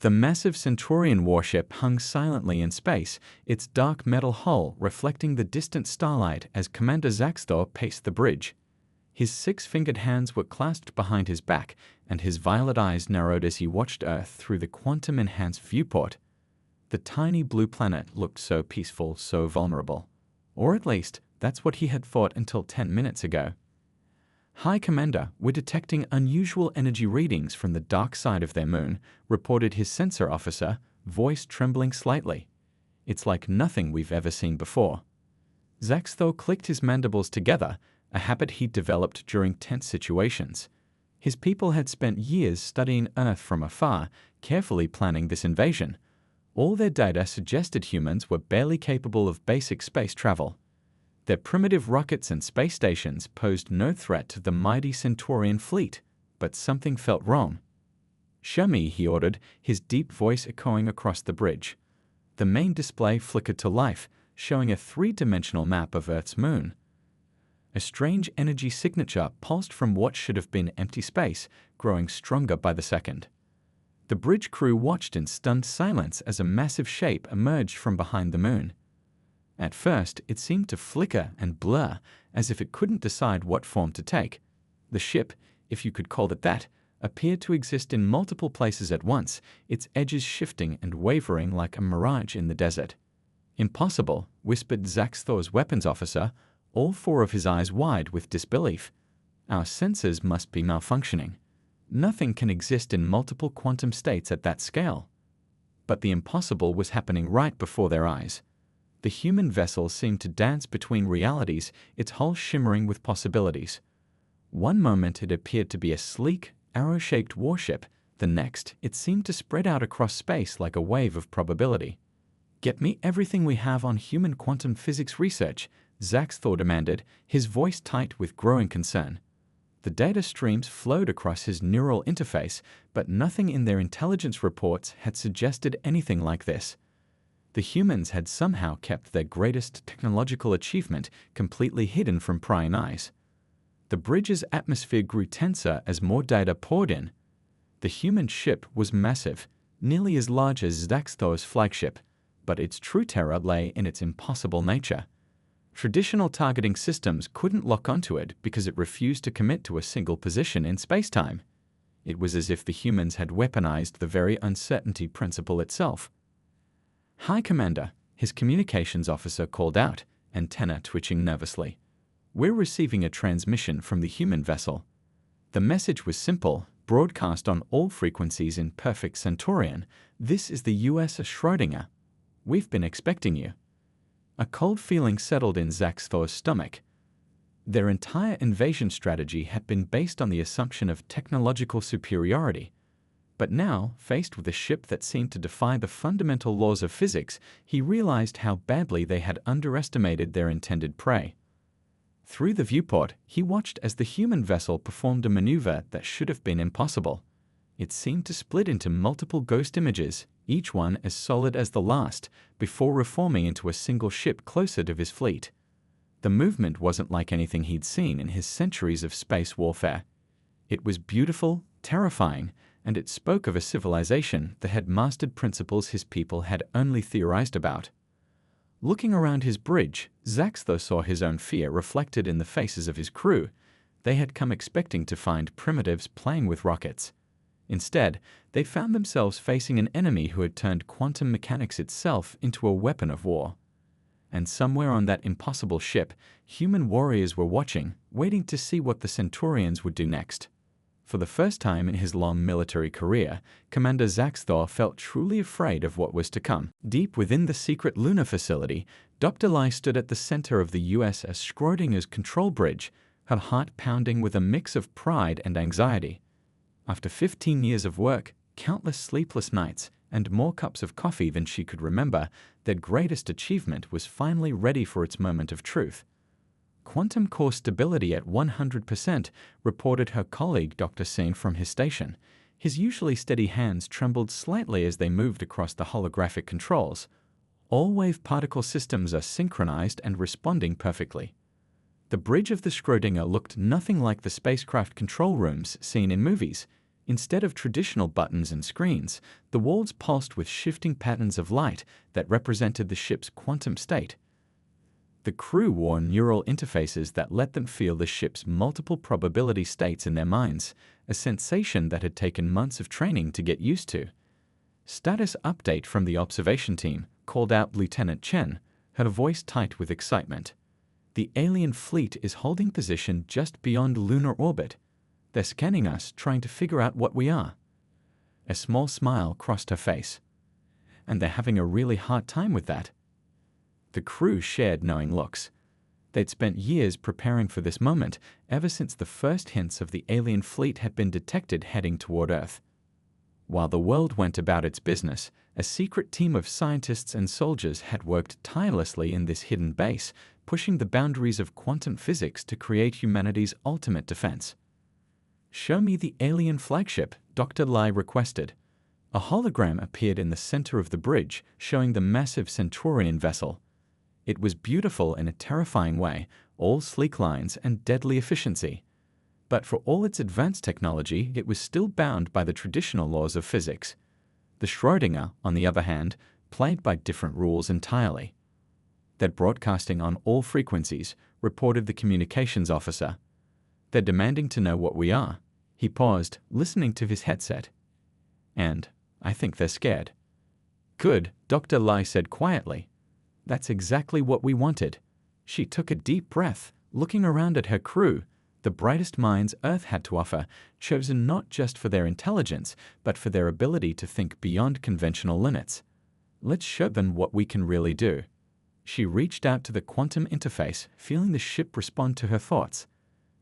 The massive Centaurian warship hung silently in space, its dark metal hull reflecting the distant starlight as Commander Zaxthor paced the bridge. His six-fingered hands were clasped behind his back, and his violet eyes narrowed as he watched Earth through the quantum-enhanced viewport. The tiny blue planet looked so peaceful, so vulnerable. Or at least, that's what he had thought until 10 minutes ago. "Hi, Commander, we're detecting unusual energy readings from the dark side of their moon," reported his sensor officer, voice trembling slightly. "It's like nothing we've ever seen before." Zaxthor clicked his mandibles together, a habit he'd developed during tense situations. His people had spent years studying Earth from afar, carefully planning this invasion. All their data suggested humans were barely capable of basic space travel. Their primitive rockets and space stations posed no threat to the mighty Centaurian fleet, but something felt wrong. "Show me," he ordered, his deep voice echoing across the bridge. The main display flickered to life, showing a three-dimensional map of Earth's moon. A strange energy signature pulsed from what should have been empty space, growing stronger by the second. The bridge crew watched in stunned silence as a massive shape emerged from behind the moon. At first, it seemed to flicker and blur, as if it couldn't decide what form to take. The ship, if you could call it that, appeared to exist in multiple places at once, its edges shifting and wavering like a mirage in the desert. "Impossible," whispered Zaxthor's weapons officer, all four of his eyes wide with disbelief. "Our sensors must be malfunctioning. Nothing can exist in multiple quantum states at that scale." But the impossible was happening right before their eyes. The human vessel seemed to dance between realities, its hull shimmering with possibilities. One moment it appeared to be a sleek, arrow-shaped warship. The next, it seemed to spread out across space like a wave of probability. "Get me everything we have on human quantum physics research," Zaxthor demanded, his voice tight with growing concern. The data streams flowed across his neural interface, but nothing in their intelligence reports had suggested anything like this. The humans had somehow kept their greatest technological achievement completely hidden from prying eyes. The bridge's atmosphere grew tenser as more data poured in. The human ship was massive, nearly as large as Zaxthor's flagship, but its true terror lay in its impossible nature. Traditional targeting systems couldn't lock onto it because it refused to commit to a single position in spacetime. It was as if the humans had weaponized the very uncertainty principle itself. "Hi, Commander," his communications officer called out, antenna twitching nervously. "We're receiving a transmission from the human vessel." The message was simple, broadcast on all frequencies in perfect Centaurian. "This is the USS Schrödinger. We've been expecting you." A cold feeling settled in Zaxthor's stomach. Their entire invasion strategy had been based on the assumption of technological superiority. But now, faced with a ship that seemed to defy the fundamental laws of physics, he realized how badly they had underestimated their intended prey. Through the viewport, he watched as the human vessel performed a maneuver that should have been impossible. It seemed to split into multiple ghost images, each one as solid as the last, before reforming into a single ship closer to his fleet. The movement wasn't like anything he'd seen in his centuries of space warfare. It was beautiful, terrifying, and it spoke of a civilization that had mastered principles his people had only theorized about. Looking around his bridge, Zaxthor saw his own fear reflected in the faces of his crew. They had come expecting to find primitives playing with rockets. Instead, they found themselves facing an enemy who had turned quantum mechanics itself into a weapon of war. And somewhere on that impossible ship, human warriors were watching, waiting to see what the Centaurians would do next. For the first time in his long military career, Commander Zaxthor felt truly afraid of what was to come. Deep within the secret lunar facility, Dr. Lai stood at the center of the USS Schrödinger's control bridge, her heart pounding with a mix of pride and anxiety. After 15 years of work, countless sleepless nights, and more cups of coffee than she could remember, their greatest achievement was finally ready for its moment of truth. "Quantum core stability at 100%, reported her colleague Dr. Singh from his station. His usually steady hands trembled slightly as they moved across the holographic controls. "All wave particle systems are synchronized and responding perfectly." The bridge of the Schrödinger looked nothing like the spacecraft control rooms seen in movies. Instead of traditional buttons and screens, the walls pulsed with shifting patterns of light that represented the ship's quantum state. The crew wore neural interfaces that let them feel the ship's multiple probability states in their minds, a sensation that had taken months of training to get used to. "Status update from the observation team," called out Lieutenant Chen, her voice tight with excitement. "The alien fleet is holding position just beyond lunar orbit. They're scanning us, trying to figure out what we are." A small smile crossed her face. "And they're having a really hard time with that." The crew shared knowing looks. They'd spent years preparing for this moment, ever since the first hints of the alien fleet had been detected heading toward Earth. While the world went about its business, a secret team of scientists and soldiers had worked tirelessly in this hidden base, pushing the boundaries of quantum physics to create humanity's ultimate defense. "Show me the alien flagship," Dr. Lai requested. A hologram appeared in the center of the bridge, showing the massive Centurion vessel. It was beautiful in a terrifying way, all sleek lines and deadly efficiency. But for all its advanced technology, it was still bound by the traditional laws of physics. The Schrödinger, on the other hand, played by different rules entirely. "They're broadcasting on all frequencies," reported the communications officer. "They're demanding to know what we are." He paused, listening to his headset. "And I think they're scared." "Good," Dr. Lai said quietly. "That's exactly what we wanted." She took a deep breath, looking around at her crew, the brightest minds Earth had to offer, chosen not just for their intelligence, but for their ability to think beyond conventional limits. "Let's show them what we can really do." She reached out to the quantum interface, feeling the ship respond to her thoughts.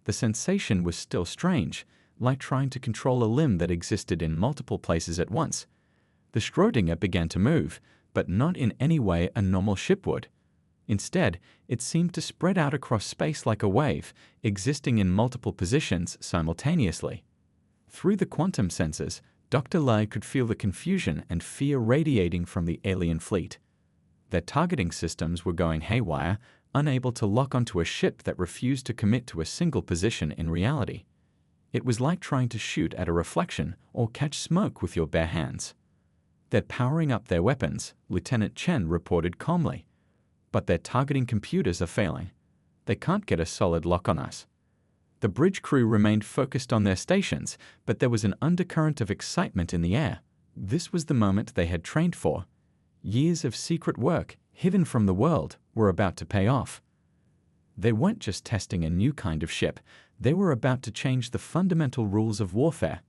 The sensation was still strange, like trying to control a limb that existed in multiple places at once. The Schrödinger began to move, but not in any way a normal ship would. Instead, it seemed to spread out across space like a wave, existing in multiple positions simultaneously. Through the quantum sensors, Dr. Lai could feel the confusion and fear radiating from the alien fleet. Their targeting systems were going haywire, unable to lock onto a ship that refused to commit to a single position in reality. It was like trying to shoot at a reflection or catch smoke with your bare hands. "They're powering up their weapons," Lieutenant Chen reported calmly. "But their targeting computers are failing. They can't get a solid lock on us." The bridge crew remained focused on their stations, but there was an undercurrent of excitement in the air. This was the moment they had trained for. Years of secret work, hidden from the world, were about to pay off. They weren't just testing a new kind of ship, they were about to change the fundamental rules of warfare.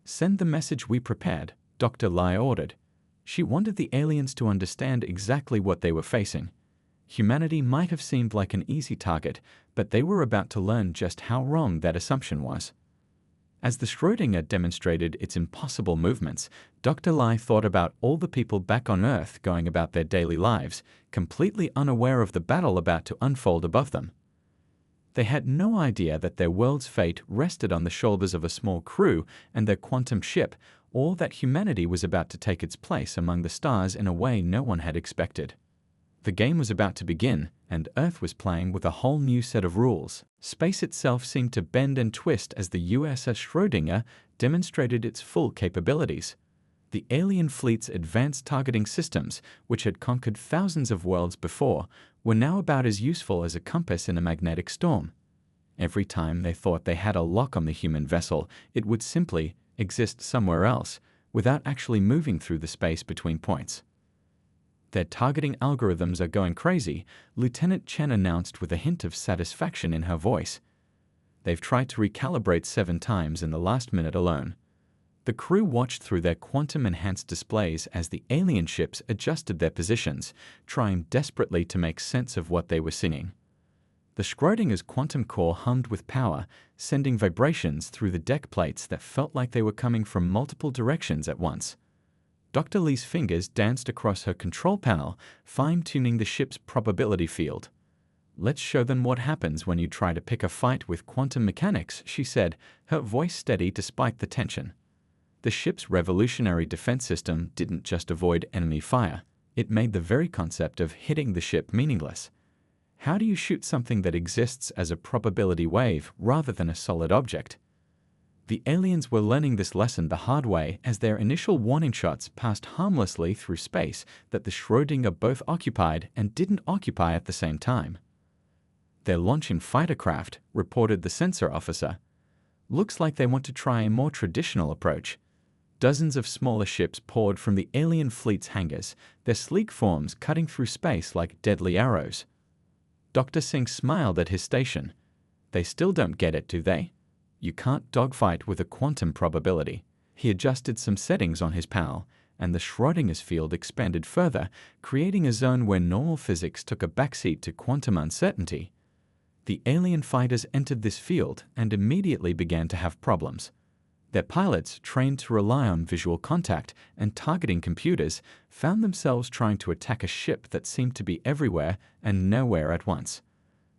"Send the message we prepared," Dr. Lai ordered. She wanted the aliens to understand exactly what they were facing. Humanity might have seemed like an easy target, but they were about to learn just how wrong that assumption was. As the Schrödinger demonstrated its impossible movements, Dr. Lai thought about all the people back on Earth going about their daily lives, completely unaware of the battle about to unfold above them. They had no idea that their world's fate rested on the shoulders of a small crew and their quantum ship, or that humanity was about to take its place among the stars in a way no one had expected. The game was about to begin, and Earth was playing with a whole new set of rules. Space itself seemed to bend and twist as the USS Schrödinger demonstrated its full capabilities. The alien fleet's advanced targeting systems, which had conquered thousands of worlds before, were now about as useful as a compass in a magnetic storm. Every time they thought they had a lock on the human vessel, it would simply exist somewhere else, without actually moving through the space between points. "Their targeting algorithms are going crazy," Lieutenant Chen announced with a hint of satisfaction in her voice. "They've tried to recalibrate 7 times in the last minute alone." The crew watched through their quantum-enhanced displays as the alien ships adjusted their positions, trying desperately to make sense of what they were seeing. The Schrödinger's quantum core hummed with power, sending vibrations through the deck plates that felt like they were coming from multiple directions at once. Dr. Li's fingers danced across her control panel, fine-tuning the ship's probability field. "Let's show them what happens when you try to pick a fight with quantum mechanics," she said, her voice steady despite the tension. The ship's revolutionary defense system didn't just avoid enemy fire. It made the very concept of hitting the ship meaningless. How do you shoot something that exists as a probability wave rather than a solid object? The aliens were learning this lesson the hard way as their initial warning shots passed harmlessly through space that the Schrödinger both occupied and didn't occupy at the same time. "They're launching fighter craft," reported the sensor officer. "Looks like they want to try a more traditional approach." Dozens of smaller ships poured from the alien fleet's hangars, their sleek forms cutting through space like deadly arrows. Dr. Singh smiled at his station. "They still don't get it, do they? You can't dogfight with a quantum probability." He adjusted some settings on his PAL, and the Schrödinger's field expanded further, creating a zone where normal physics took a backseat to quantum uncertainty. The alien fighters entered this field and immediately began to have problems. Their pilots, trained to rely on visual contact and targeting computers, found themselves trying to attack a ship that seemed to be everywhere and nowhere at once.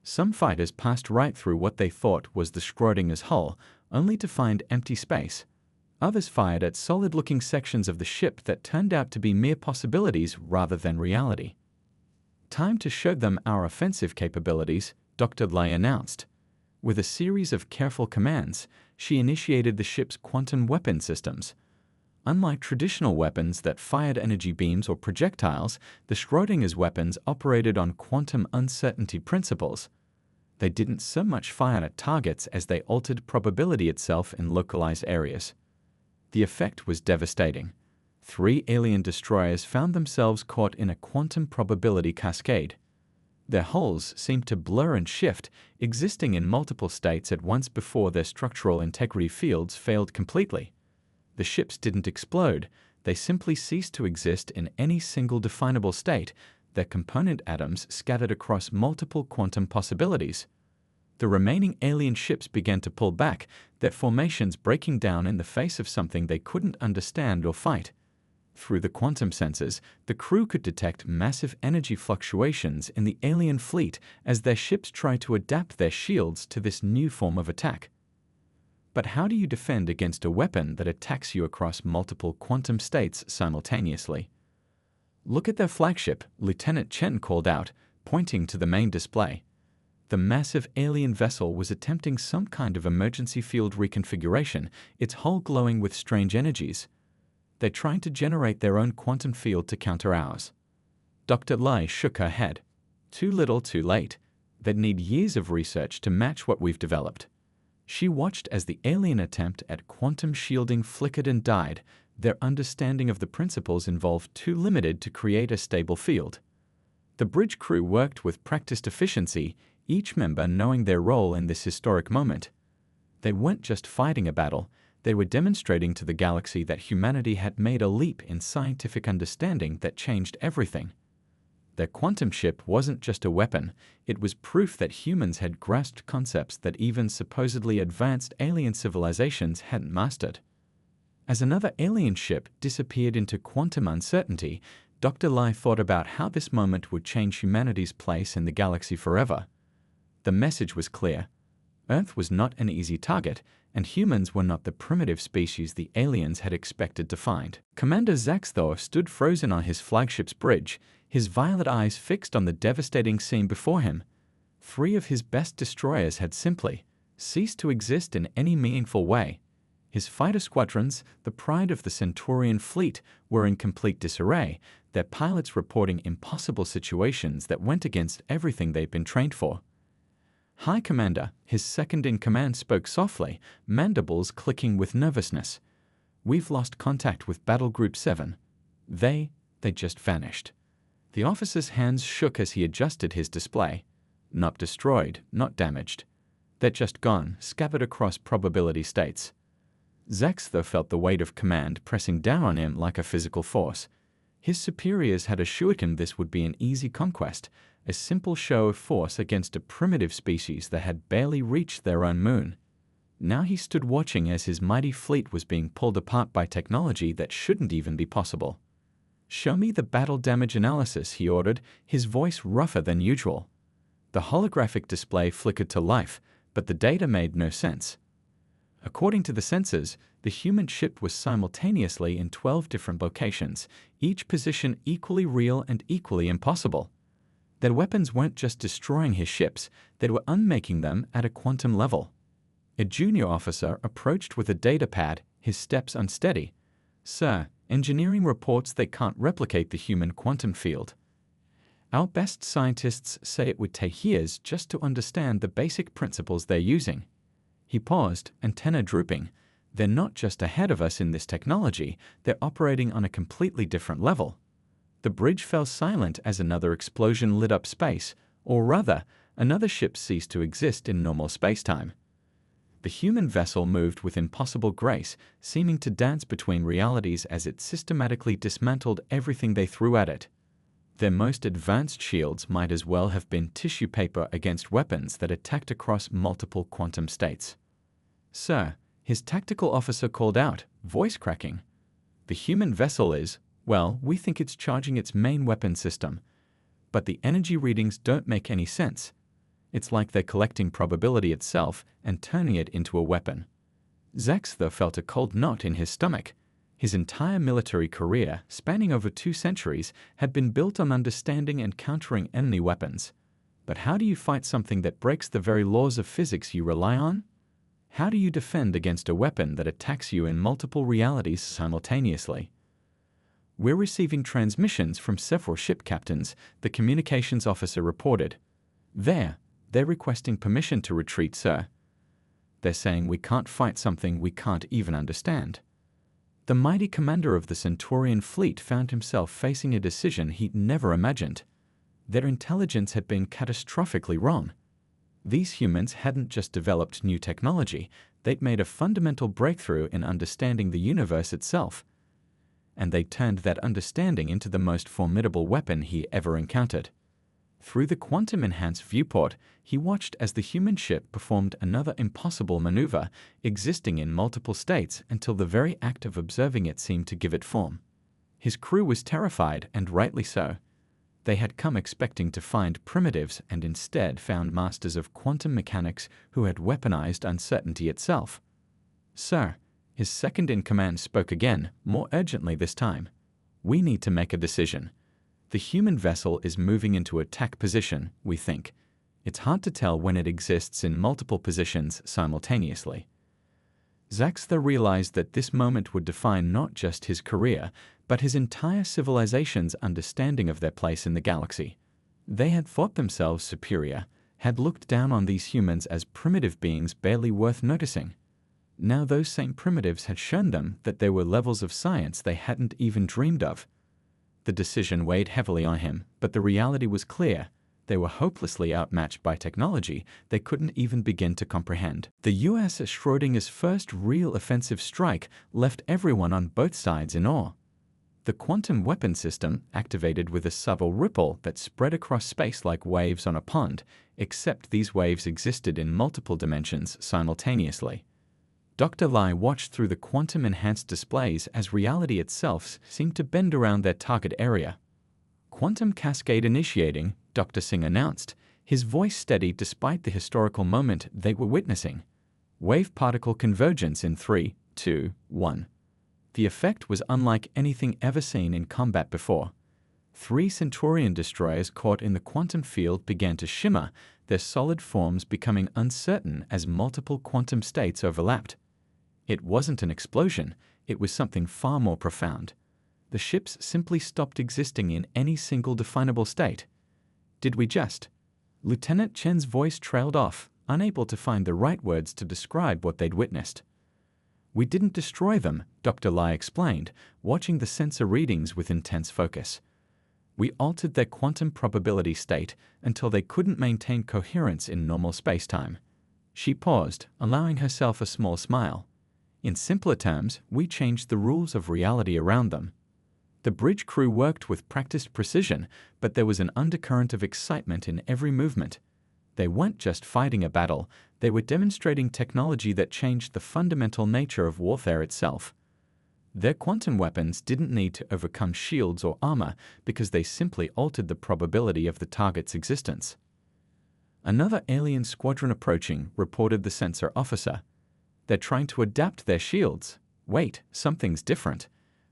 Some fighters passed right through what they thought was the Schrödinger's hull, only to find empty space. Others fired at solid-looking sections of the ship that turned out to be mere possibilities rather than reality. "Time to show them our offensive capabilities," Dr. Lai announced. With a series of careful commands, she initiated the ship's quantum weapon systems. Unlike traditional weapons that fired energy beams or projectiles, the Schrödinger's weapons operated on quantum uncertainty principles. They didn't so much fire at targets as they altered probability itself in localized areas. The effect was devastating. 3 alien destroyers found themselves caught in a quantum probability cascade. Their hulls seemed to blur and shift, existing in multiple states at once before their structural integrity fields failed completely. The ships didn't explode, they simply ceased to exist in any single definable state, their component atoms scattered across multiple quantum possibilities. The remaining alien ships began to pull back, their formations breaking down in the face of something they couldn't understand or fight. Through the quantum sensors, the crew could detect massive energy fluctuations in the alien fleet as their ships tried to adapt their shields to this new form of attack. But how do you defend against a weapon that attacks you across multiple quantum states simultaneously? "Look at their flagship," Lieutenant Chen called out, pointing to the main display. The massive alien vessel was attempting some kind of emergency field reconfiguration, its hull glowing with strange energies. "They're trying to generate their own quantum field to counter ours." Dr. Lai shook her head. "Too little, too late. They'd need years of research to match what we've developed." She watched as the alien attempt at quantum shielding flickered and died. Their understanding of the principles involved too limited to create a stable field. The bridge crew worked with practiced efficiency, each member knowing their role in this historic moment. They weren't just fighting a battle, they were demonstrating to the galaxy that humanity had made a leap in scientific understanding that changed everything. Their quantum ship wasn't just a weapon, it was proof that humans had grasped concepts that even supposedly advanced alien civilizations hadn't mastered. As another alien ship disappeared into quantum uncertainty, Dr. Lai thought about how this moment would change humanity's place in the galaxy forever. The message was clear. Earth was not an easy target, and humans were not the primitive species the aliens had expected to find. Commander Zaxthor stood frozen on his flagship's bridge, his violet eyes fixed on the devastating scene before him. 3 of his best destroyers had simply ceased to exist in any meaningful way. His fighter squadrons, the pride of the Centaurian fleet, were in complete disarray, their pilots reporting impossible situations that went against everything they'd been trained for. "Hi, Commander," his second-in-command spoke softly, mandibles clicking with nervousness. "We've lost contact with Battle Group 7. They just vanished." The officer's hands shook as he adjusted his display. "Not destroyed, not damaged. They're just gone, scattered across probability states." Zaxthor felt the weight of command pressing down on him like a physical force. His superiors had assured him this would be an easy conquest, a simple show of force against a primitive species that had barely reached their own moon. Now he stood watching as his mighty fleet was being pulled apart by technology that shouldn't even be possible. "Show me the battle damage analysis," he ordered, his voice rougher than usual. The holographic display flickered to life, but the data made no sense. According to the sensors, the human ship was simultaneously in 12 different locations, each position equally real and equally impossible. Their weapons weren't just destroying his ships, they were unmaking them at a quantum level. A junior officer approached with a data pad, his steps unsteady. "Sir, engineering reports they can't replicate the human quantum field. Our best scientists say it would take years just to understand the basic principles they're using." He paused, antenna drooping. "They're not just ahead of us in this technology, they're operating on a completely different level." The bridge fell silent as another explosion lit up space, or rather, another ship ceased to exist in normal spacetime. The human vessel moved with impossible grace, seeming to dance between realities as it systematically dismantled everything they threw at it. Their most advanced shields might as well have been tissue paper against weapons that attacked across multiple quantum states. "Sir," his tactical officer called out, voice cracking. "The human vessel is, well, we think it's charging its main weapon system. But the energy readings don't make any sense. It's like they're collecting probability itself and turning it into a weapon." Zaxthor felt a cold knot in his stomach. His entire military career, spanning over 2 centuries, had been built on understanding and countering enemy weapons. But how do you fight something that breaks the very laws of physics you rely on? How do you defend against a weapon that attacks you in multiple realities simultaneously? "We're receiving transmissions from several ship captains," the communications officer reported. They're requesting permission to retreat, sir. They're saying we can't fight something we can't even understand." The mighty commander of the Centaurian fleet found himself facing a decision he'd never imagined. Their intelligence had been catastrophically wrong. These humans hadn't just developed new technology, they'd made a fundamental breakthrough in understanding the universe itself. And they turned that understanding into the most formidable weapon he ever encountered. Through the quantum-enhanced viewport, he watched as the human ship performed another impossible maneuver, existing in multiple states until the very act of observing it seemed to give it form. His crew was terrified, and rightly so. They had come expecting to find primitives and instead found masters of quantum mechanics who had weaponized uncertainty itself. "Sir," his second-in-command spoke again, more urgently this time. "We need to make a decision. The human vessel is moving into attack position, we think. It's hard to tell when it exists in multiple positions simultaneously." Zaxthor realized that this moment would define not just his career, but his entire civilization's understanding of their place in the galaxy. They had thought themselves superior, had looked down on these humans as primitive beings barely worth noticing. Now those same primitives had shown them that there were levels of science they hadn't even dreamed of. The decision weighed heavily on him, but the reality was clear. They were hopelessly outmatched by technology they couldn't even begin to comprehend. The U.S. Schrodinger's first real offensive strike left everyone on both sides in awe. The quantum weapon system activated with a subtle ripple that spread across space like waves on a pond, except these waves existed in multiple dimensions simultaneously. Dr. Lai watched through the quantum-enhanced displays as reality itself seemed to bend around their target area. "Quantum cascade initiating," Dr. Singh announced, his voice steady despite the historical moment they were witnessing. "Wave-particle convergence in 3, 2, 1. The effect was unlike anything ever seen in combat before. 3 Centaurian destroyers caught in the quantum field began to shimmer, their solid forms becoming uncertain as multiple quantum states overlapped. It wasn't an explosion, it was something far more profound. The ships simply stopped existing in any single definable state. Did we just? Lieutenant Chen's voice trailed off, unable to find the right words to describe what they'd witnessed. "We didn't destroy them," Dr. Lai explained, watching the sensor readings with intense focus. "We altered their quantum probability state until they couldn't maintain coherence in normal spacetime." She paused, allowing herself a small smile. "In simpler terms, we changed the rules of reality around them." The bridge crew worked with practiced precision, but there was an undercurrent of excitement in every movement. They weren't just fighting a battle, they were demonstrating technology that changed the fundamental nature of warfare itself. Their quantum weapons didn't need to overcome shields or armor because they simply altered the probability of the target's existence. "Another alien squadron approaching," reported the sensor officer. "They're trying to adapt their shields. Wait, something's different.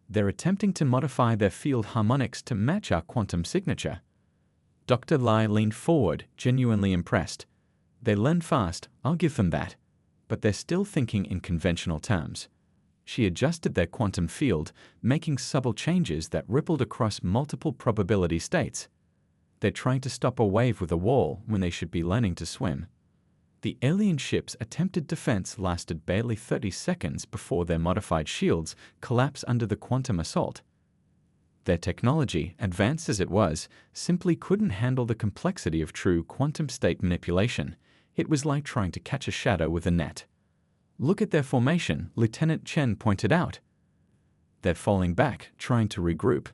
They're attempting to modify their field harmonics to match our quantum signature." Dr. Lai leaned forward, genuinely impressed. "They learn fast, I'll give them that. but they're still thinking in conventional terms. She adjusted their quantum field, making subtle changes that rippled across multiple probability states. They're trying to stop a wave with a wall when they should be learning to swim. The alien ship's attempted defense lasted barely 30 seconds before their modified shields collapsed under the quantum assault. Their technology, advanced as it was, simply couldn't handle the complexity of true quantum state manipulation. It was like trying to catch a shadow with a net. "Look at their formation," Lieutenant Chen pointed out. "They're falling back, trying to regroup."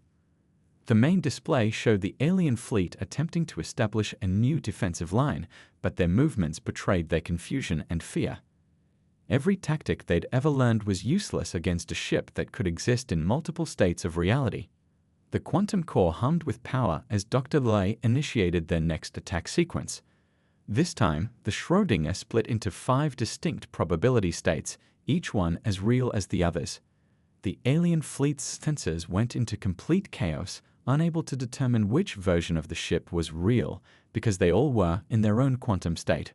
The main display showed the alien fleet attempting to establish a new defensive line, but their movements betrayed their confusion and fear. Every tactic they'd ever learned was useless against a ship that could exist in multiple states of reality. The quantum core hummed with power as Dr. Lei initiated their next attack sequence. This time, the Schrödinger split into 5 distinct probability states, each one as real as the others. The alien fleet's sensors went into complete chaos, unable to determine which version of the ship was real, because they all were in their own quantum state.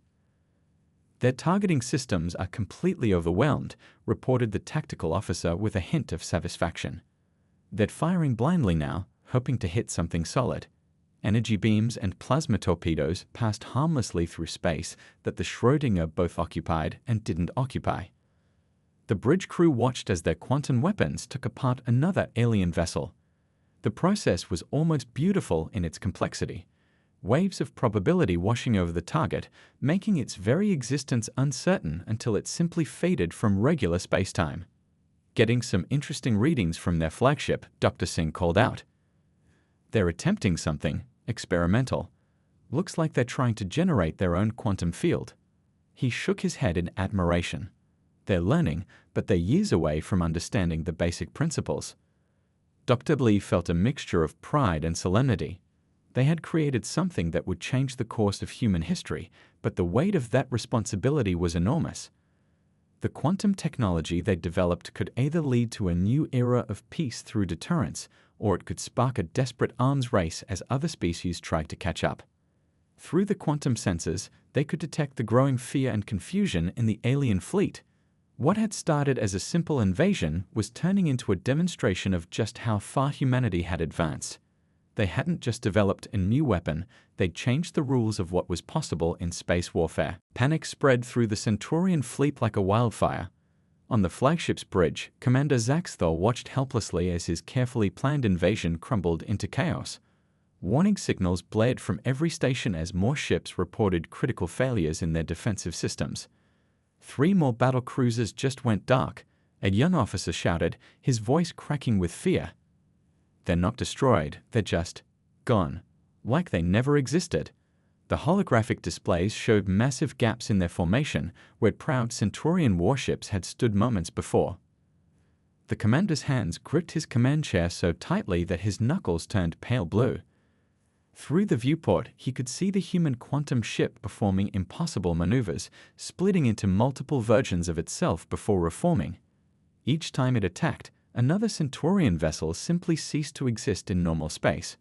"Their targeting systems are completely overwhelmed," reported the tactical officer with a hint of satisfaction. "They're firing blindly now, hoping to hit something solid." Energy beams and plasma torpedoes passed harmlessly through space that the Schrödinger both occupied and didn't occupy. The bridge crew watched as their quantum weapons took apart another alien vessel. The process was almost beautiful in its complexity. Waves of probability washing over the target, making its very existence uncertain until it simply faded from regular spacetime. "Getting some interesting readings from their flagship," Dr. Singh called out. "They're attempting something experimental. Looks like they're trying to generate their own quantum field." He shook his head in admiration. "They're learning, but they're years away from understanding the basic principles." Dr. Lee felt a mixture of pride and solemnity. They had created something that would change the course of human history, but the weight of that responsibility was enormous. The quantum technology they developed could either lead to a new era of peace through deterrence, or it could spark a desperate arms race as other species tried to catch up. Through the quantum sensors, they could detect the growing fear and confusion in the alien fleet. What had started as a simple invasion was turning into a demonstration of just how far humanity had advanced. They hadn't just developed a new weapon, they'd changed the rules of what was possible in space warfare. Panic spread through the Centaurian fleet like a wildfire. On the flagship's bridge, Commander Zaxthor watched helplessly as his carefully planned invasion crumbled into chaos. Warning signals blared from every station as more ships reported critical failures in their defensive systems. 3 more battle cruisers just went dark, a young officer shouted, his voice cracking with fear. "They're not destroyed, they're just gone, like they never existed." The holographic displays showed massive gaps in their formation where proud Centaurian warships had stood moments before. The commander's hands gripped his command chair so tightly that his knuckles turned pale blue. Through the viewport, he could see the human quantum ship performing impossible maneuvers, splitting into multiple versions of itself before reforming. Each time it attacked, another Centaurian vessel simply ceased to exist in normal space.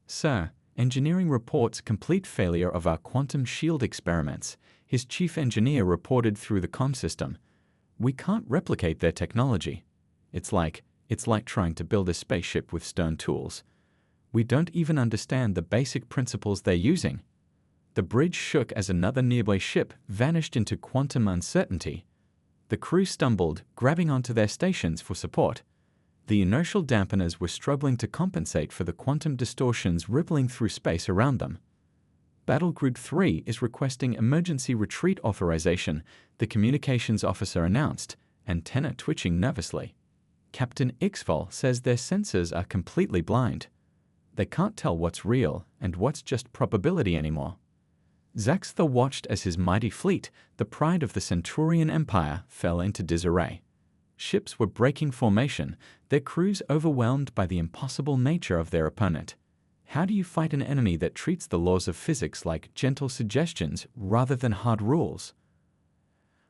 "Sir, engineering reports complete failure of our quantum shield experiments," his chief engineer reported through the comm system. "We can't replicate their technology. It's like trying to build a spaceship with stone tools. We don't even understand the basic principles they're using." The bridge shook as another nearby ship vanished into quantum uncertainty. The crew stumbled, grabbing onto their stations for support. The inertial dampeners were struggling to compensate for the quantum distortions rippling through space around them. "Battle Group 3 is requesting emergency retreat authorization," the communications officer announced, antenna twitching nervously. "Captain Ixval says their sensors are completely blind. They can't tell what's real and what's just probability anymore." Zaxthor watched as his mighty fleet, the pride of the Centaurian Empire, fell into disarray. Ships were breaking formation, their crews overwhelmed by the impossible nature of their opponent. How do you fight an enemy that treats the laws of physics like gentle suggestions rather than hard rules?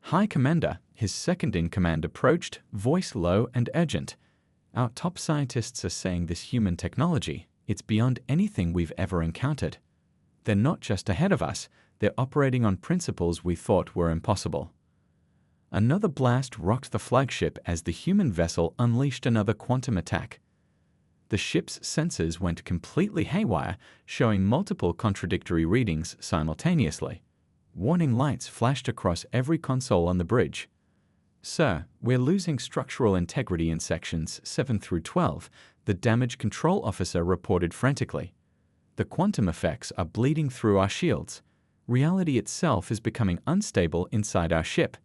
"High Commander," his second-in-command approached, voice low and urgent. "Our top scientists are saying this human technology, it's beyond anything we've ever encountered. They're not just ahead of us, they're operating on principles we thought were impossible." Another blast rocked the flagship as the human vessel unleashed another quantum attack. The ship's sensors went completely haywire, showing multiple contradictory readings simultaneously. Warning lights flashed across every console on the bridge. "Sir, we're losing structural integrity in sections 7 through 12, the damage control officer reported frantically. The quantum effects are bleeding through our shields. Reality itself is becoming unstable inside our ship."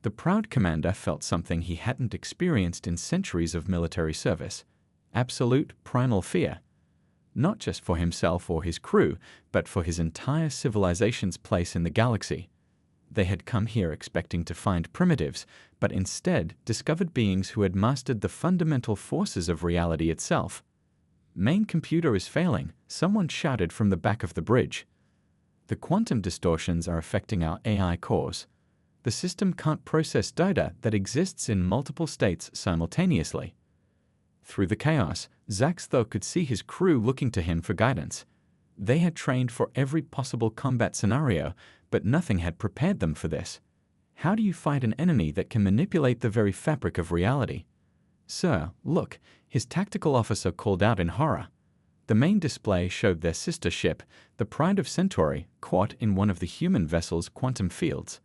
The proud commander felt something he hadn't experienced in centuries of military service: absolute primal fear. Not just for himself or his crew, but for his entire civilization's place in the galaxy. They had come here expecting to find primitives, but instead discovered beings who had mastered the fundamental forces of reality itself. "Main computer is failing," someone shouted from the back of the bridge. "The quantum distortions are affecting our AI cores. The system can't process data that exists in multiple states simultaneously." Through the chaos, Zaxthor could see his crew looking to him for guidance. They had trained for every possible combat scenario, but nothing had prepared them for this. How do you fight an enemy that can manipulate the very fabric of reality? "Sir, look," his tactical officer called out in horror. The main display showed their sister ship, the Pride of Centauri, caught in one of the human vessel's quantum fields.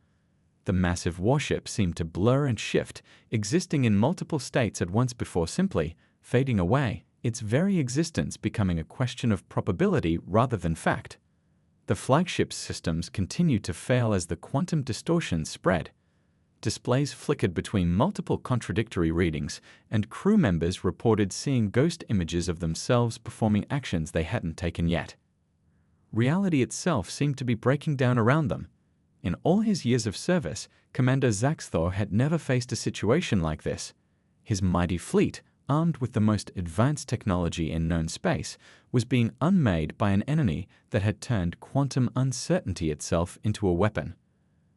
The massive warship seemed to blur and shift, existing in multiple states at once before simply fading away, its very existence becoming a question of probability rather than fact. The flagship's systems continued to fail as the quantum distortions spread. Displays flickered between multiple contradictory readings, and crew members reported seeing ghost images of themselves performing actions they hadn't taken yet. Reality itself seemed to be breaking down around them. In all his years of service, Commander Zaxthor had never faced a situation like this. His mighty fleet, armed with the most advanced technology in known space, was being unmade by an enemy that had turned quantum uncertainty itself into a weapon.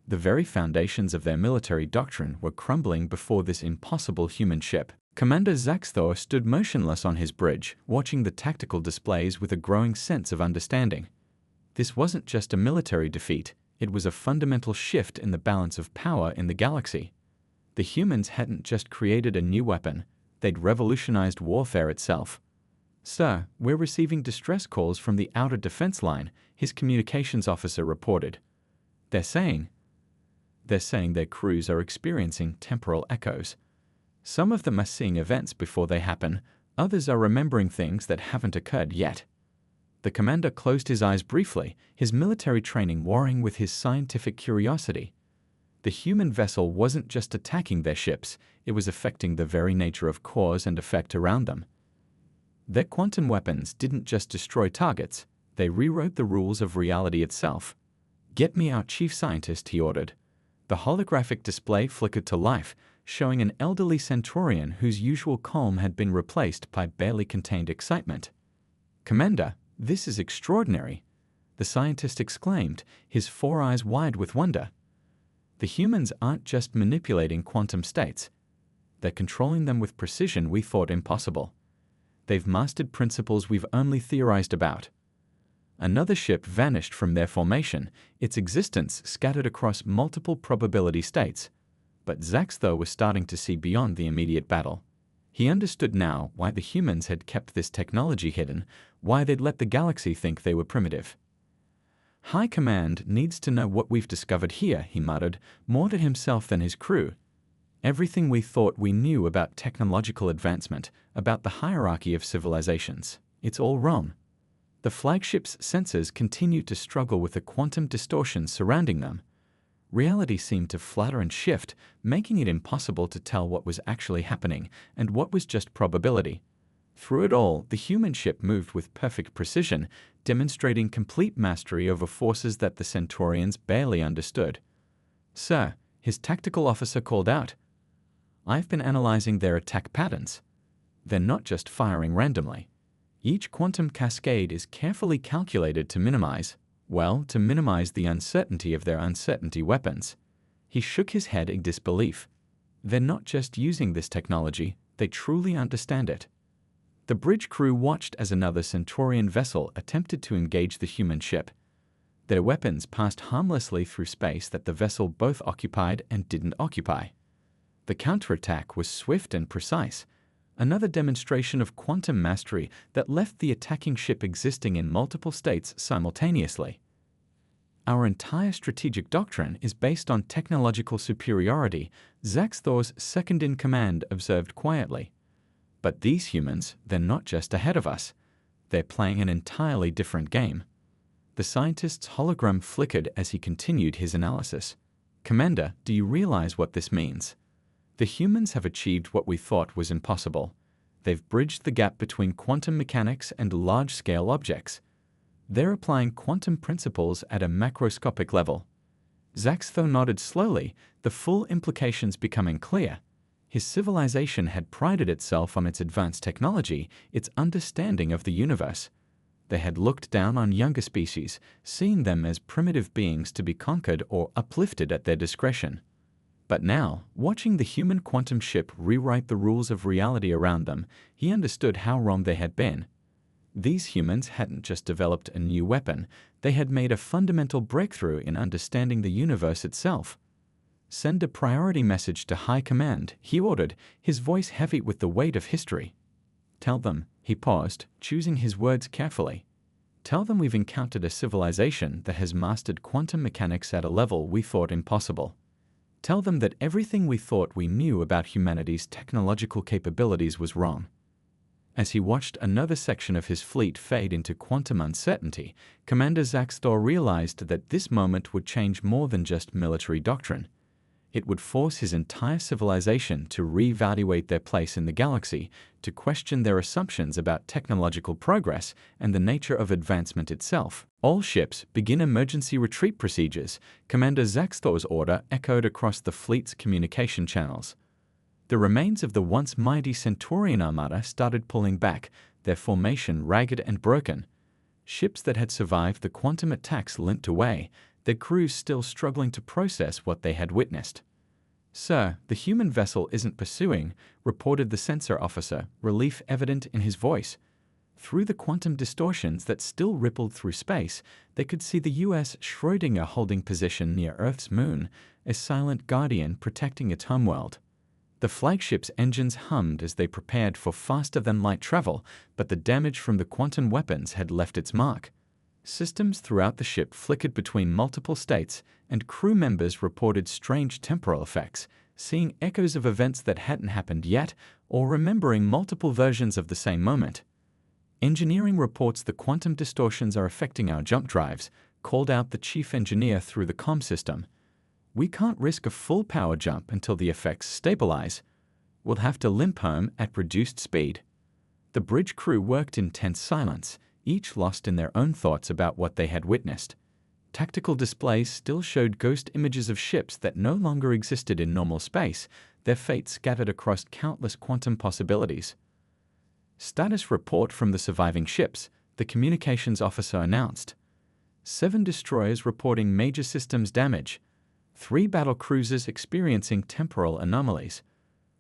The very foundations of their military doctrine were crumbling before this impossible human ship. Commander Zaxthor stood motionless on his bridge, watching the tactical displays with a growing sense of understanding. This wasn't just a military defeat. It was a fundamental shift in the balance of power in the galaxy. The humans hadn't just created a new weapon, they'd revolutionized warfare itself. "Sir, we're receiving distress calls from the outer defense line," his communications officer reported. They're saying their crews are experiencing temporal echoes. Some of them are seeing events before they happen, others are remembering things that haven't occurred yet. The commander closed his eyes briefly, his military training warring with his scientific curiosity. The human vessel wasn't just attacking their ships, it was affecting the very nature of cause and effect around them. Their quantum weapons didn't just destroy targets, they rewrote the rules of reality itself. "Get me our chief scientist," he ordered. The holographic display flickered to life, showing an elderly Centaurian whose usual calm had been replaced by barely contained excitement. "Commander, this is extraordinary," the scientist exclaimed, his four eyes wide with wonder. "The humans aren't just manipulating quantum states. They're controlling them with precision we thought impossible. They've mastered principles we've only theorized about." Another ship vanished from their formation, its existence scattered across multiple probability states. But Zaxthor was starting to see beyond the immediate battle. He understood now why the humans had kept this technology hidden, why they'd let the galaxy think they were primitive. "High Command needs to know what we've discovered here," he muttered, more to himself than his crew. "Everything we thought we knew about technological advancement, about the hierarchy of civilizations, it's all wrong." The flagship's sensors continued to struggle with the quantum distortions surrounding them. Reality seemed to flutter and shift, making it impossible to tell what was actually happening and what was just probability. Through it all, the human ship moved with perfect precision, demonstrating complete mastery over forces that the Centaurians barely understood. "Sir," his tactical officer called out, "I've been analyzing their attack patterns. They're not just firing randomly. Each quantum cascade is carefully calculated to minimize the uncertainty of their uncertainty weapons." He shook his head in disbelief. "They're not just using this technology, they truly understand it." The bridge crew watched as another Centaurian vessel attempted to engage the human ship. Their weapons passed harmlessly through space that the vessel both occupied and didn't occupy. The counterattack was swift and precise, another demonstration of quantum mastery that left the attacking ship existing in multiple states simultaneously. Our entire strategic doctrine is based on technological superiority, Zaxthor's second-in-command observed quietly. But these humans, they're not just ahead of us. They're playing an entirely different game. The scientist's hologram flickered as he continued his analysis. Commander, do you realize what this means? The humans have achieved what we thought was impossible. They've bridged the gap between quantum mechanics and large-scale objects. They're applying quantum principles at a macroscopic level. Zaxthor nodded slowly, the full implications becoming clear. His civilization had prided itself on its advanced technology, its understanding of the universe. They had looked down on younger species, seeing them as primitive beings to be conquered or uplifted at their discretion. But now, watching the human quantum ship rewrite the rules of reality around them, he understood how wrong they had been. These humans hadn't just developed a new weapon, they had made a fundamental breakthrough in understanding the universe itself. Send a priority message to High Command, he ordered, his voice heavy with the weight of history. Tell them, he paused, choosing his words carefully. Tell them we've encountered a civilization that has mastered quantum mechanics at a level we thought impossible. Tell them that everything we thought we knew about humanity's technological capabilities was wrong. As he watched another section of his fleet fade into quantum uncertainty, Commander Zaxthor realized that this moment would change more than just military doctrine. It would force his entire civilization to reevaluate their place in the galaxy, to question their assumptions about technological progress and the nature of advancement itself. All ships begin emergency retreat procedures, Commander Zaxthor's order echoed across the fleet's communication channels. The remains of the once mighty Centaurian armada started pulling back, their formation ragged and broken. Ships that had survived the quantum attacks limped away, their crews still struggling to process what they had witnessed. Sir, the human vessel isn't pursuing, reported the sensor officer, relief evident in his voice. Through the quantum distortions that still rippled through space, they could see the U.S. Schrödinger holding position near Earth's moon, a silent guardian protecting its homeworld. The flagship's engines hummed as they prepared for faster-than-light travel, but the damage from the quantum weapons had left its mark. Systems throughout the ship flickered between multiple states, and crew members reported strange temporal effects, seeing echoes of events that hadn't happened yet, or remembering multiple versions of the same moment. Engineering reports the quantum distortions are affecting our jump drives, called out the chief engineer through the comm system. We can't risk a full power jump until the effects stabilize. We'll have to limp home at reduced speed. The bridge crew worked in tense silence, each lost in their own thoughts about what they had witnessed. Tactical displays still showed ghost images of ships that no longer existed in normal space, their fate scattered across countless quantum possibilities. Status report from the surviving ships, the communications officer announced. 7 destroyers reporting major systems damage. 3 battle cruisers experiencing temporal anomalies.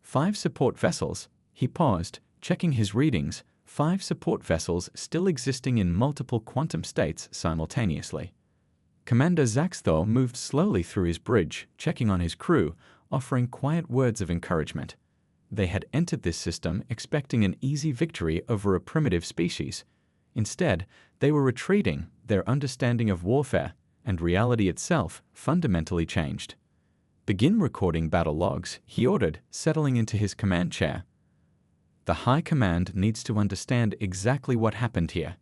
5 support vessels, he paused, checking his readings, 5 support vessels still existing in multiple quantum states simultaneously. Commander Zaxthor moved slowly through his bridge, checking on his crew, offering quiet words of encouragement. They had entered this system expecting an easy victory over a primitive species. Instead, they were retreating, their understanding of warfare and reality itself fundamentally changed. Begin recording battle logs, he ordered, settling into his command chair. The High Command needs to understand exactly what happened here.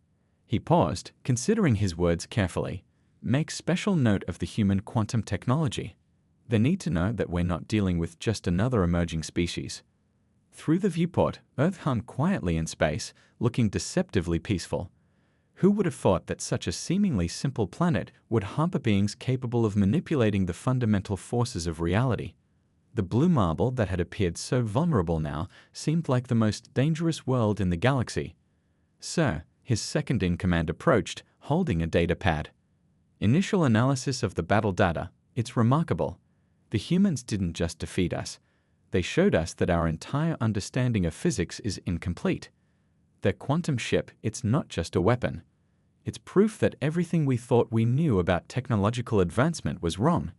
He paused, considering his words carefully. Make special note of the human quantum technology. They need to know that we're not dealing with just another emerging species. Through the viewport, Earth hung quietly in space, looking deceptively peaceful. Who would have thought that such a seemingly simple planet would harbor beings capable of manipulating the fundamental forces of reality? The blue marble that had appeared so vulnerable now seemed like the most dangerous world in the galaxy. Sir, his second-in-command approached, holding a data pad. Initial analysis of the battle data. It's remarkable. The humans didn't just defeat us. They showed us that our entire understanding of physics is incomplete. Their quantum ship, it's not just a weapon. It's proof that everything we thought we knew about technological advancement was wrong."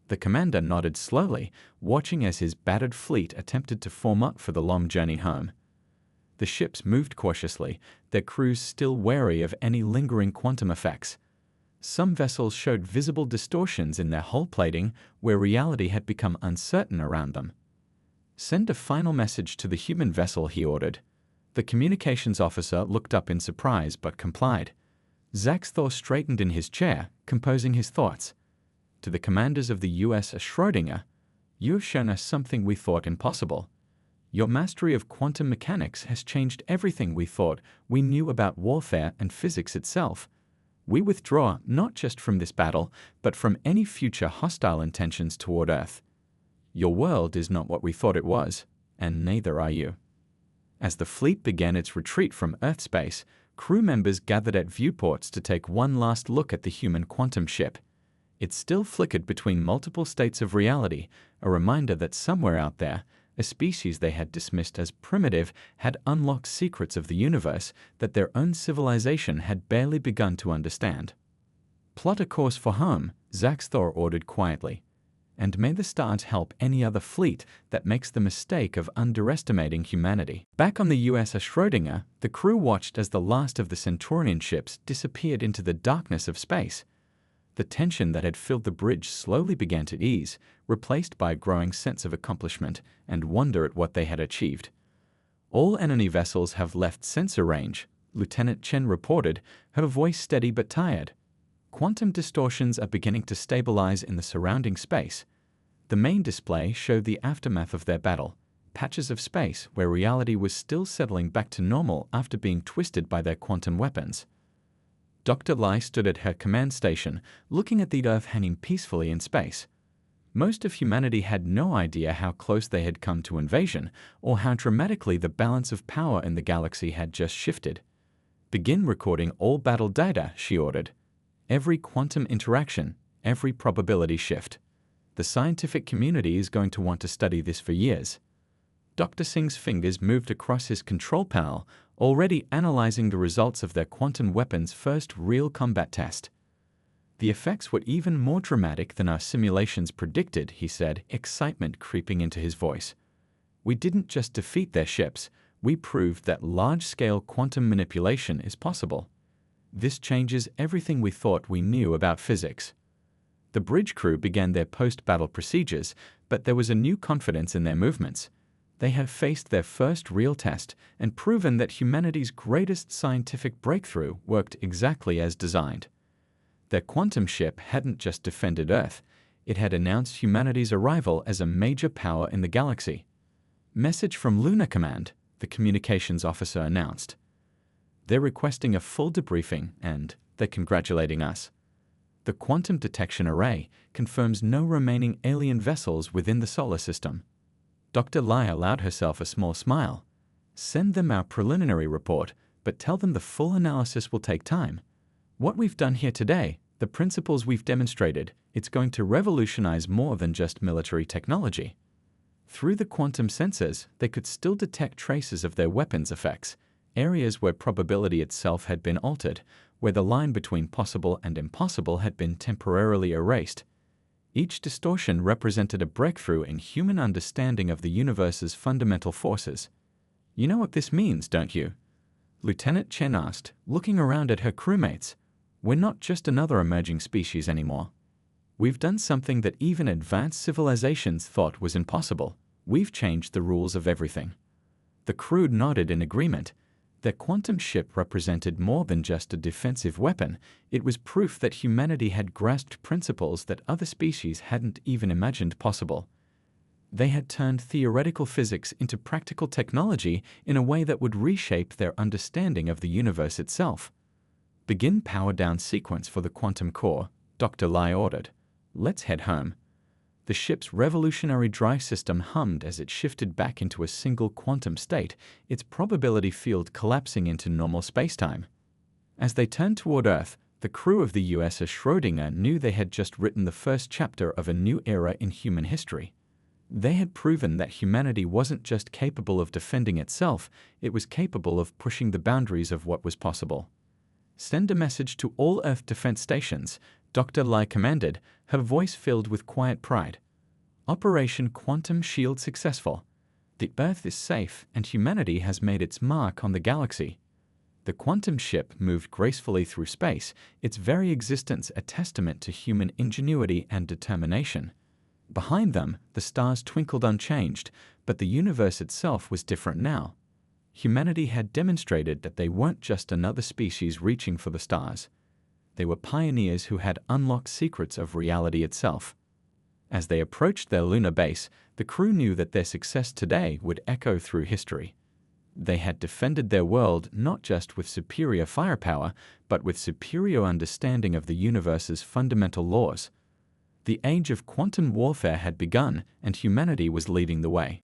The commander nodded slowly, watching as his battered fleet attempted to form up for the long journey home. The ships moved cautiously, their crews still wary of any lingering quantum effects. Some vessels showed visible distortions in their hull plating where reality had become uncertain around them. "Send a final message to the human vessel," he ordered. The communications officer looked up in surprise but complied. Zaxthor straightened in his chair, composing his thoughts. "To the commanders of the USS Schrödinger, you have shown us something we thought impossible. Your mastery of quantum mechanics has changed everything we thought we knew about warfare and physics itself. We withdraw not just from this battle, but from any future hostile intentions toward Earth. Your world is not what we thought it was, and neither are you." As the fleet began its retreat from Earth space, crew members gathered at viewports to take one last look at the human quantum ship. It still flickered between multiple states of reality, a reminder that somewhere out there, a species they had dismissed as primitive had unlocked secrets of the universe that their own civilization had barely begun to understand. "Plot a course for home," Zaxthor ordered quietly. "And may the stars help any other fleet that makes the mistake of underestimating humanity." Back on the USS Schrödinger, the crew watched as the last of the Centaurian ships disappeared into the darkness of space. The tension that had filled the bridge slowly began to ease, replaced by a growing sense of accomplishment and wonder at what they had achieved. "All enemy vessels have left sensor range," Lieutenant Chen reported, her voice steady but tired. "Quantum distortions are beginning to stabilize in the surrounding space." The main display showed the aftermath of their battle, patches of space where reality was still settling back to normal after being twisted by their quantum weapons. Dr. Lai stood at her command station, looking at the Earth hanging peacefully in space. Most of humanity had no idea how close they had come to invasion, or how dramatically the balance of power in the galaxy had just shifted. "Begin recording all battle data," she ordered. "Every quantum interaction, every probability shift. The scientific community is going to want to study this for years." Dr. Singh's fingers moved across his control panel, already analyzing the results of their quantum weapon's first real combat test. "The effects were even more dramatic than our simulations predicted," he said, excitement creeping into his voice. "We didn't just defeat their ships, we proved that large-scale quantum manipulation is possible. This changes everything we thought we knew about physics." The bridge crew began their post-battle procedures, but there was a new confidence in their movements. They had faced their first real test and proven that humanity's greatest scientific breakthrough worked exactly as designed. Their quantum ship hadn't just defended Earth, it had announced humanity's arrival as a major power in the galaxy. "Message from Lunar Command," the communications officer announced. "They're requesting a full debriefing and they're congratulating us. The quantum detection array confirms no remaining alien vessels within the solar system." Dr. Lai allowed herself a small smile. "Send them our preliminary report, but tell them the full analysis will take time. What we've done here today, the principles we've demonstrated, it's going to revolutionize more than just military technology." Through the quantum sensors, they could still detect traces of their weapons' effects, areas where probability itself had been altered, where the line between possible and impossible had been temporarily erased. Each distortion represented a breakthrough in human understanding of the universe's fundamental forces. "You know what this means, don't you?" Lieutenant Chen asked, looking around at her crewmates. "We're not just another emerging species anymore. We've done something that even advanced civilizations thought was impossible. We've changed the rules of everything." The crew nodded in agreement. Their quantum ship represented more than just a defensive weapon. It was proof that humanity had grasped principles that other species hadn't even imagined possible. They had turned theoretical physics into practical technology in a way that would reshape their understanding of the universe itself. "Begin power down sequence for the quantum core," Dr. Lai ordered. "Let's head home." The ship's revolutionary drive system hummed as it shifted back into a single quantum state, its probability field collapsing into normal spacetime. As they turned toward Earth, the crew of the USS Schrödinger knew they had just written the first chapter of a new era in human history. They had proven that humanity wasn't just capable of defending itself, it was capable of pushing the boundaries of what was possible. "Send a message to all Earth defense stations," Dr. Lai commanded, her voice filled with quiet pride. "Operation Quantum Shield successful. The Earth is safe and humanity has made its mark on the galaxy." The quantum ship moved gracefully through space, its very existence a testament to human ingenuity and determination. Behind them, the stars twinkled unchanged, but the universe itself was different now. Humanity had demonstrated that they weren't just another species reaching for the stars. They were pioneers who had unlocked secrets of reality itself. As they approached their lunar base, the crew knew that their success today would echo through history. They had defended their world not just with superior firepower, but with superior understanding of the universe's fundamental laws. The age of quantum warfare had begun, and humanity was leading the way.